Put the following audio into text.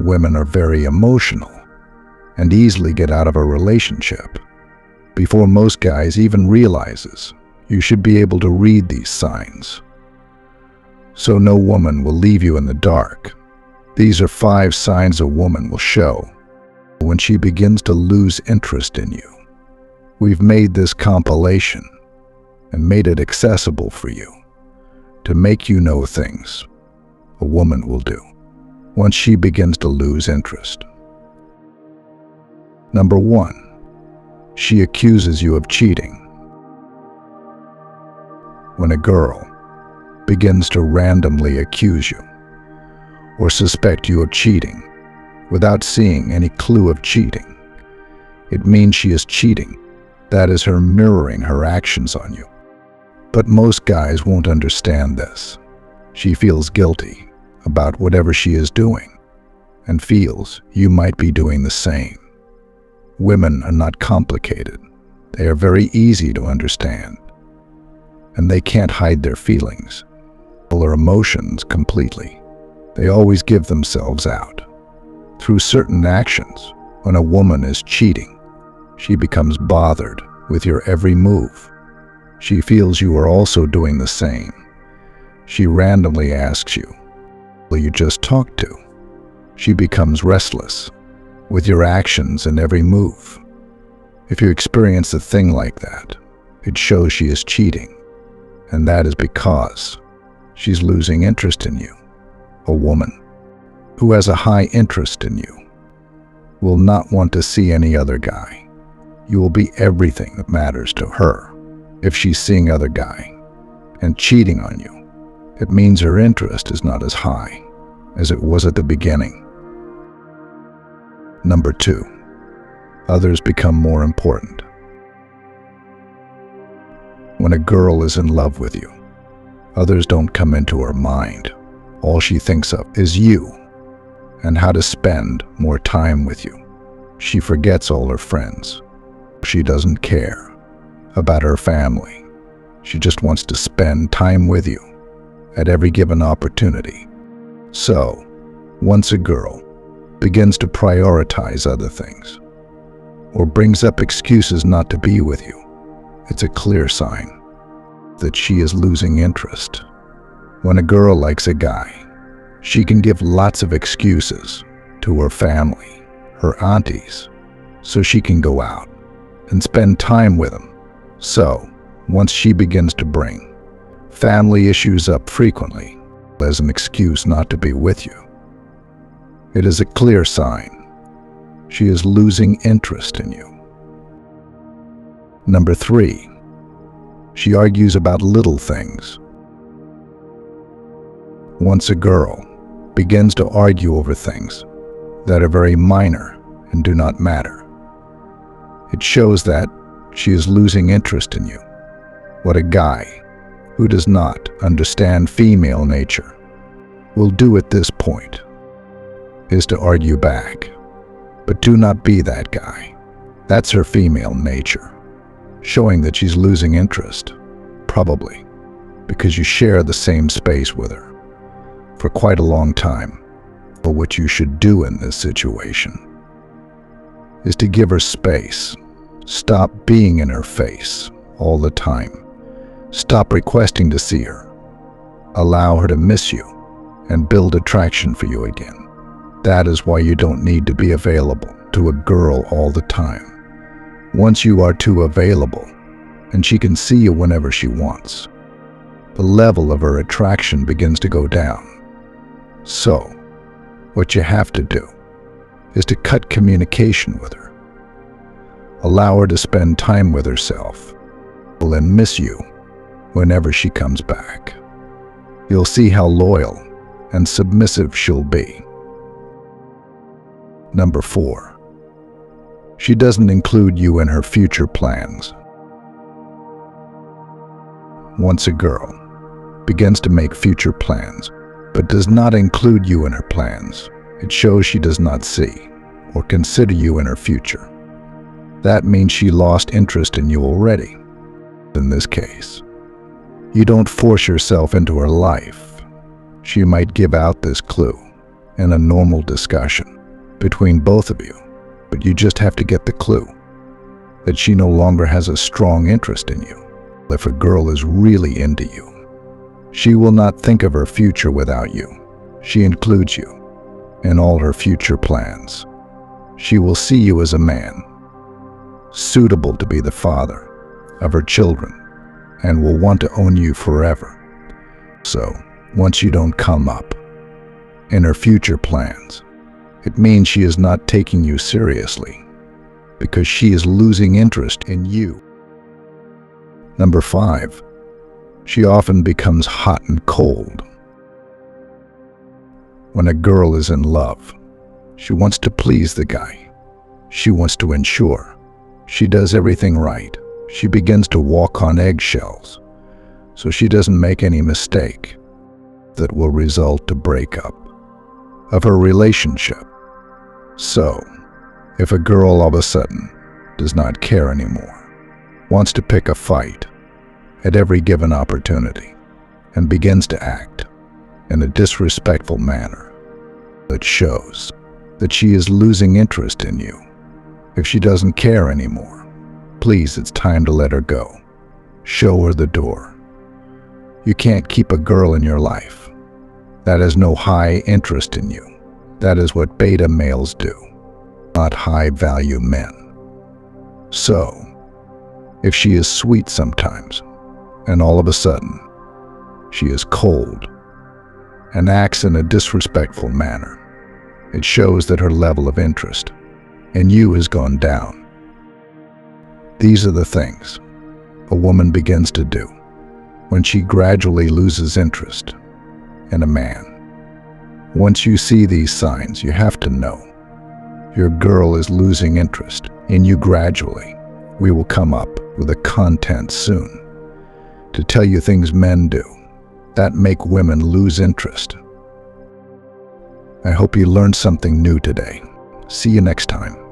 women are very emotional and easily get out of a relationship before most guys even realizes. You should be able to read these signs, so no woman will leave you in the dark. These are 5 signs a woman will show when she begins to lose interest in you. We've made this compilation and made it accessible for you to make you know things a woman will do once she begins to lose interest. Number 1, she accuses you of cheating. When a girl begins to randomly accuse you or suspect you of cheating without seeing any clue of cheating, it means she is cheating. That is her mirroring her actions on you. But most guys won't understand this. She feels guilty about whatever she is doing and feels you might be doing the same. Women are not complicated. They are very easy to understand, and they can't hide their feelings or emotions completely. They always give themselves out through certain actions. When a woman is cheating, she becomes bothered with your every move. She feels you are also doing the same. She randomly asks you, "Will you just talk to?" She becomes restless with your actions and every move. If you experience a thing like that, it shows she is cheating, and that is because she's losing interest in you. A woman who has a high interest in you will not want to see any other guy. You will be everything that matters to her. If she's seeing other guy and cheating on you, it means her interest is not as high as it was at the beginning. Number 2, others become more important. When a girl is in love with you, others don't come into her mind. All she thinks of is you and how to spend more time with you. She forgets all her friends. She doesn't care about her family. She just wants to spend time with you at every given opportunity. So, once a girl begins to prioritize other things or brings up excuses not to be with you, it's a clear sign that she is losing interest. When a girl likes a guy, she can give lots of excuses to her family, her aunties, so she can go out and spend time with him. So, once she begins to bring family issues up frequently as an excuse not to be with you, it is a clear sign she is losing interest in you. Number 3, she argues about little things. Once a girl begins to argue over things that are very minor and do not matter, it shows that she is losing interest in you. What a guy who does not understand female nature will do at this point is to argue back. But do not be that guy. That's her female nature, showing that she's losing interest, probably because you share the same space with her for quite a long time. But what you should do in this situation is to give her space. Stop being in her face all the time. Stop requesting to see her. Allow her to miss you and build attraction for you again. That is why you don't need to be available to a girl all the time. Once you are too available and she can see you whenever she wants, the level of her attraction begins to go down. So, what you have to do is to cut communication with her. Allow her to spend time with herself and miss you whenever she comes back. You'll see how loyal and submissive she'll be. Number 4, she doesn't include you in her future plans. Once a girl begins to make future plans but does not include you in her plans, it shows she does not see or consider you in her future. That means she lost interest in you already. In this case, you don't force yourself into her life. She might give out this clue in a normal discussion. between both of you, but you just have to get the clue that she no longer has a strong interest in you. If a girl is really into you, she will not think of her future without you. She includes you in all her future plans. She will see you as a man, suitable to be the father of her children, and will want to own you forever. So, once you don't come up in her future plans, it means she is not taking you seriously because she is losing interest in you. Number 5, she often becomes hot and cold. When a girl is in love, she wants to please the guy. She wants to ensure she does everything right. She begins to walk on eggshells so she doesn't make any mistake that will result to breakup of her relationship. So, if a girl all of a sudden does not care anymore, wants to pick a fight at every given opportunity, and begins to act in a disrespectful manner, that shows that she is losing interest in you. If she doesn't care anymore, please, it's time to let her go. Show her the door. You can't keep a girl in your life that has no high interest in you. That is what beta males do, not high-value men. So, if she is sweet sometimes, and all of a sudden she is cold and acts in a disrespectful manner, it shows that her level of interest in you has gone down. These are the things a woman begins to do when she gradually loses interest in a man. Once you see these signs, you have to know your girl is losing interest in you gradually. We will come up with a content soon to tell you things men do that make women lose interest. I hope you learned something new today. See you next time.